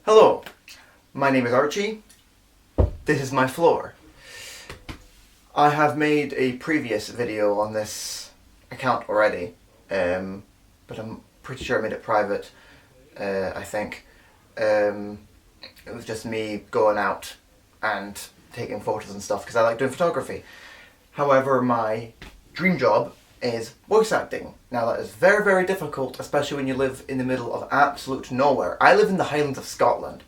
Hello, my name is Archie. This is my floor. I have made a previous video on this account already, but I'm pretty sure I made it private, I think. It was just me going out and taking photos and stuff because I like doing photography. However, my dream job is voice acting. Now that is very, very difficult, especially when you live in the middle of absolute nowhere. I live in the Highlands of Scotland.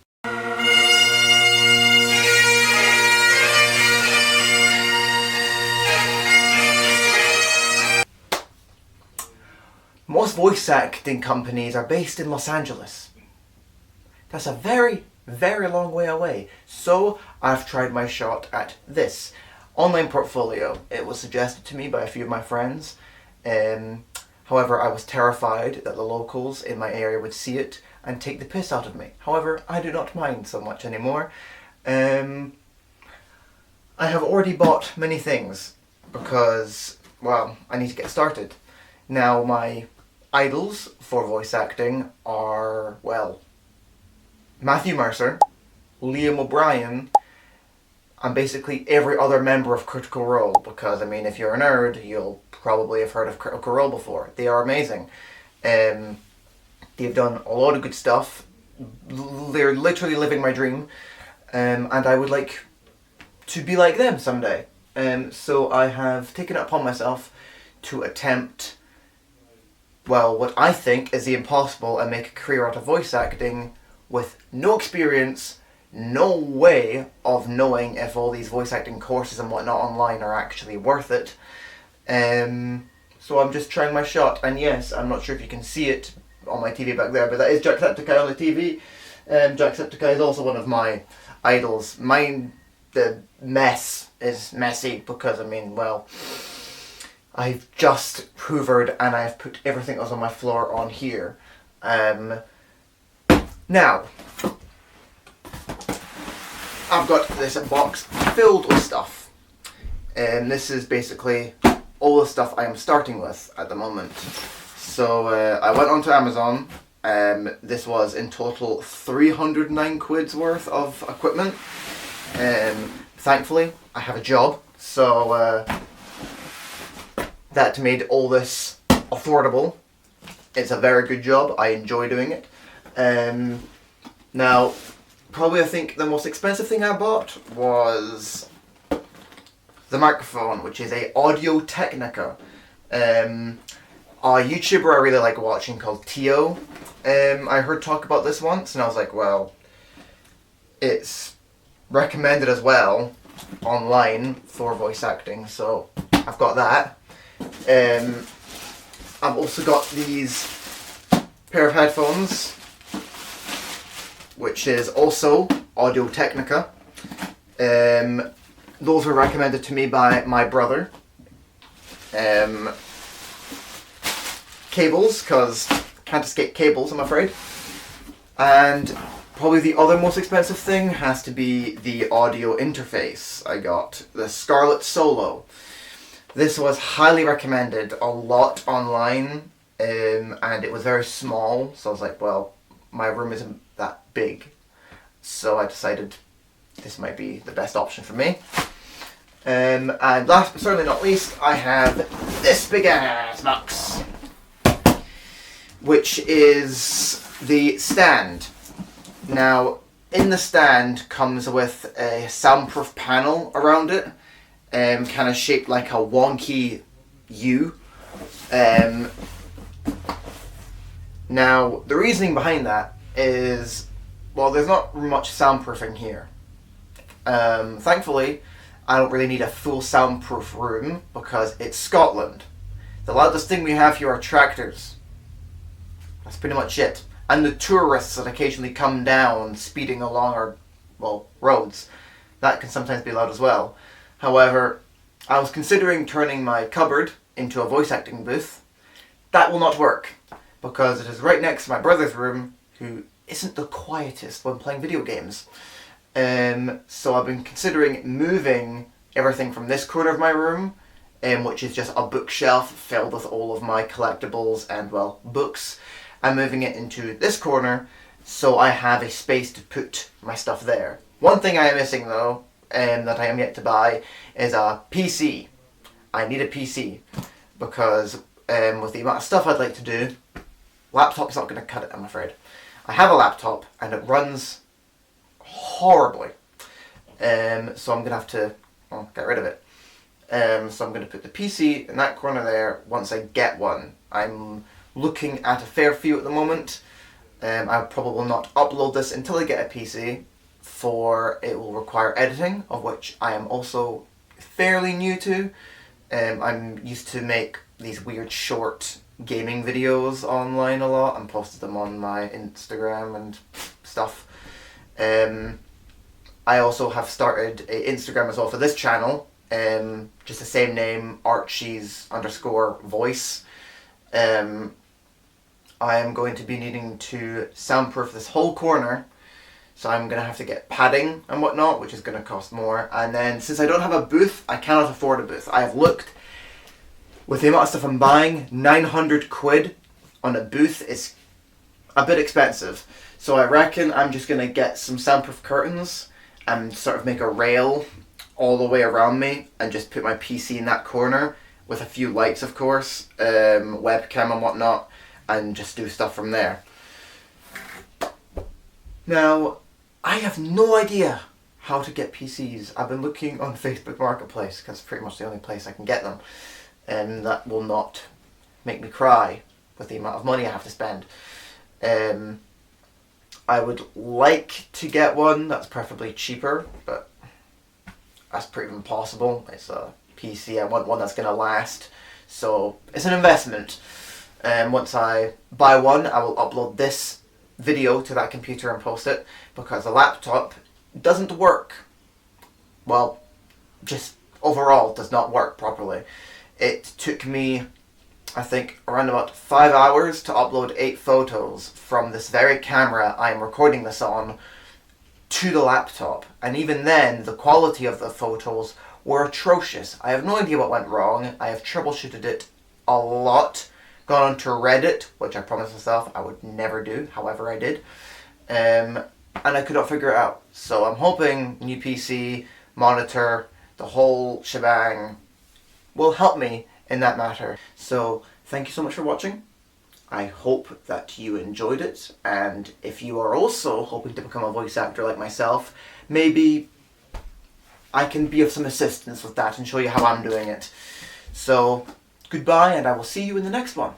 Most voice acting companies are based in Los Angeles. That's a very, very long way away. So I've tried my shot at this online portfolio. It was suggested to me by a few of my friends. However, I was terrified that the locals in my area would see it and take the piss out of me. However, I do not mind so much anymore. I have already bought many things because, well, I need to get started. Now, my idols for voice acting are, well, Matthew Mercer, Liam O'Brien, and basically every other member of Critical Role, because, I mean, if you're a nerd, you'll probably have heard of Critical Role before. They are amazing. They've done a lot of good stuff. They're literally living my dream, and I would like to be like them someday. So I have taken it upon myself to attempt, well, what I think is the impossible and make a career out of voice acting with no experience, no way of knowing if all these voice acting courses and whatnot online are actually worth it. So I'm just trying my shot, and yes, I'm not sure if you can see it on my TV back there, but that is Jacksepticeye on the TV. Jacksepticeye is also one of my idols. The mess is messy because, I mean, well, I've just hoovered and I've put everything else on my floor on here. Now, I've got this box filled with stuff. And this is basically all the stuff I am starting with at the moment. So I went onto Amazon. This was in total 309 quid's worth of equipment. Thankfully, I have a job, so that made all this affordable. It's a very good job. I enjoy doing it. Now, probably I think the most expensive thing I bought was the microphone, which is a Audio Technica. A YouTuber I really like watching called Tio. I heard talk about this once and I was like, well, it's recommended as well online for voice acting, so I've got that. I've also got these pair of headphones, which is also Audio Technica. Those were recommended to me by my brother. Cables, because can't escape cables, I'm afraid. And probably the other most expensive thing has to be the audio interface. I got the Scarlett Solo. This was highly recommended a lot online, and it was very small, so I was like, well, my room isn't that big, so I decided this might be the best option for me. And last but certainly not least, I have this big ass box, which is the stand. Now, in the stand comes with a soundproof panel around it, kind of shaped like a wonky U. Now, the reasoning behind that is, well, there's not much soundproofing here. Thankfully, I don't really need a full soundproof room because it's Scotland. The loudest thing we have here are tractors. That's pretty much it. And the tourists that occasionally come down speeding along our, well, roads. That can sometimes be loud as well. However, I was considering turning my cupboard into a voice acting booth. That will not work because it is right next to my brother's room, who isn't the quietest when playing video games. So I've been considering moving everything from this corner of my room, which is just a bookshelf filled with all of my collectibles and, well, books, and moving it into this corner, so I have a space to put my stuff there. One thing I am missing though, that I am yet to buy, is a PC. I need a PC because with the amount of stuff I'd like to do, laptop's not going to cut it, I'm afraid. I have a laptop and it runs horribly, so I'm going to have to get rid of it. So I'm going to put the PC in that corner there once I get one. I'm looking at a fair few at the moment. I probably will not upload this until I get a PC, for it will require editing, of which I am also fairly new to. I'm used to make these weird short gaming videos online a lot and posted them on my Instagram and stuff. I also have started an Instagram as well for this channel, just the same name, Archies_voice. I am going to be needing to soundproof this whole corner, so I'm going to have to get padding and whatnot, which is going to cost more. And then since I don't have a booth, I cannot afford a booth. I have looked, with the amount of stuff I'm buying, 900 quid on a booth is a bit expensive. So I reckon I'm just going to get some soundproof curtains and sort of make a rail all the way around me and just put my PC in that corner with a few lights, of course, webcam and whatnot, and just do stuff from there. Now, I have no idea how to get PCs. I've been looking on Facebook Marketplace because it's pretty much the only place I can get them, and that will not make me cry with the amount of money I have to spend. I would like to get one that's preferably cheaper, but that's pretty impossible. It's a PC. I want one that's going to last, so it's an investment. Once I buy one, I will upload this video to that computer and post it, because the laptop doesn't work. Well, just overall does not work properly. It took me, I think, around about 5 hours to upload 8 photos from this very camera I am recording this on to the laptop, and even then the quality of the photos were atrocious. I have no idea what went wrong. I have troubleshooted it a lot, gone onto Reddit, which I promised myself I would never do, however I did, and I could not figure it out. So I'm hoping new PC, monitor, the whole shebang will help me in that matter. So thank you so much for watching. I hope that you enjoyed it, and if you are also hoping to become a voice actor like myself, maybe I can be of some assistance with that and show you how I'm doing it. So goodbye, and I will see you in the next one.